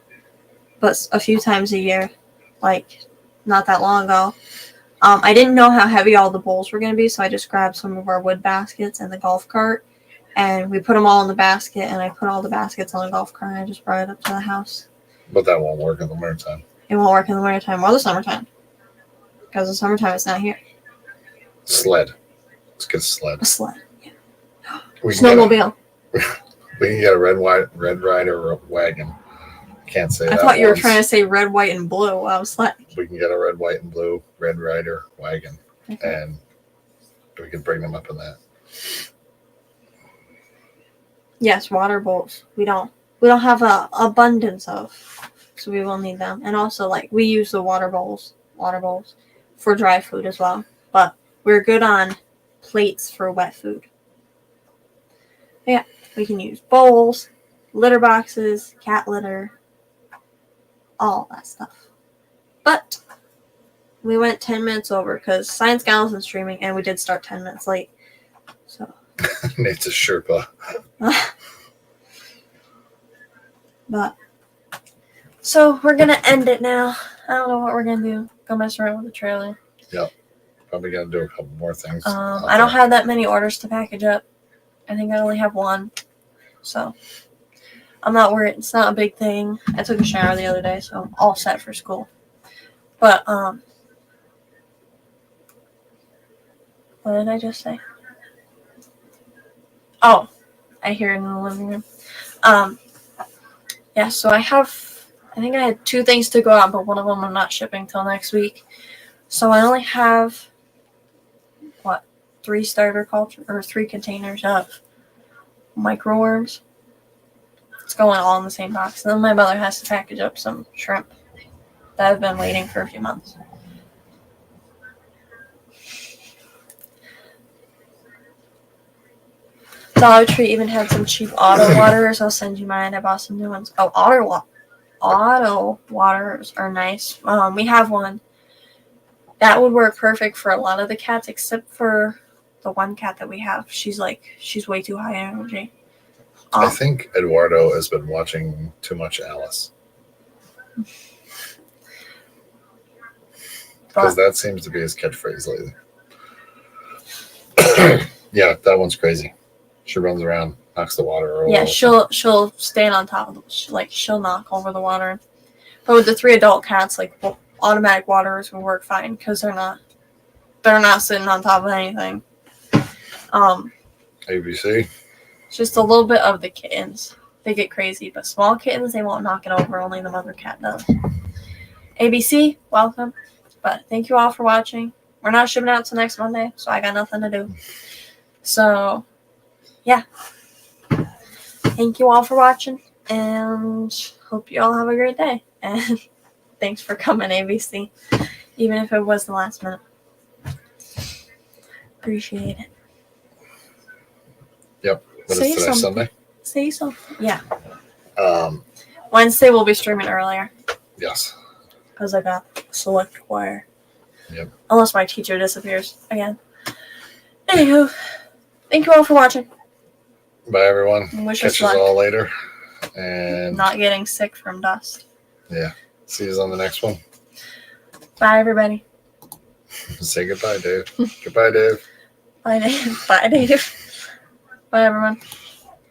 But a few times a year, like not that long ago. I didn't know how heavy all the bowls were going to be, so I just grabbed some of our wood baskets and the golf cart, and we put them all in the basket, and I put all the baskets on the golf cart, and I just brought it up to the house. But that won't work in the wintertime. It won't work in the wintertime or the summertime, because the summertime it's not here. Sled. Let's get a sled. A sled. Yeah. We Snowmobile. We can get a red rider wagon. Can't say that. I thought you were trying to say red, white, and blue. I was like, we can get a red, white, and blue Red Rider wagon, okay. and we can bring them up in that. Yes, water bowls. We don't have a abundance of, so we will need them. And also, like, we use the water bowls for dry food as well. But we're good on plates for wet food. But yeah, we can use bowls, litter boxes, cat litter, all that stuff. But we went 10 minutes over because Science Gal isn't streaming, and we did start 10 minutes late. So Nate's a Sherpa. But so we're gonna end it now. I don't know what we're gonna do. Go mess around with the trailer. Yep. Probably gotta do a couple more things. I don't have that many orders to package up. I think I only have one. So I'm not worried. It's not a big thing. I took a shower the other day, so I'm all set for school. But what did I just say? Oh, I hear it in the living room. Yeah, so I think I had 2 things to go out, but one of them I'm not shipping till next week. So I only have 3 starter culture or 3 containers of microworms. It's going all in the same box. And then my mother has to package up some shrimp that I've been waiting for a few months. Dollar Tree even had some cheap auto waterers. I'll send you mine. I bought some new ones. Oh, auto waterers are nice. We have one that would work perfect for a lot of the cats, except for the one cat that we have. She's way too high energy. I think Eduardo has been watching too much Alice. Because that seems to be his catchphrase lately. Yeah, that one's crazy. She runs around, knocks the water over. Yeah, she'll stand on top of them. She'll knock over the water. But with the 3 adult cats, automatic waterers will work fine because they're not sitting on top of anything. ABC. Just a little bit of the kittens. They get crazy, but small kittens, they won't knock it over. Only the mother cat does. ABC, welcome. But thank you all for watching. We're not shipping out till next Monday, so I got nothing to do. So, yeah. Thank you all for watching, and hope you all have a great day. And thanks for coming, ABC, even if it was the last minute. Appreciate it. Yep. What is today, Sunday? Say something. Yeah. Wednesday we'll be streaming earlier. Yes. Because I got select choir. Yep. Unless my teacher disappears again. Anywho, thank you all for watching. Bye, everyone. Wish Catch us all later. And not getting sick from dust. Yeah. See you on the next one. Bye, everybody. Say goodbye, Dave. Goodbye, Dave. Bye, Dave. Bye, Dave. Bye, everyone.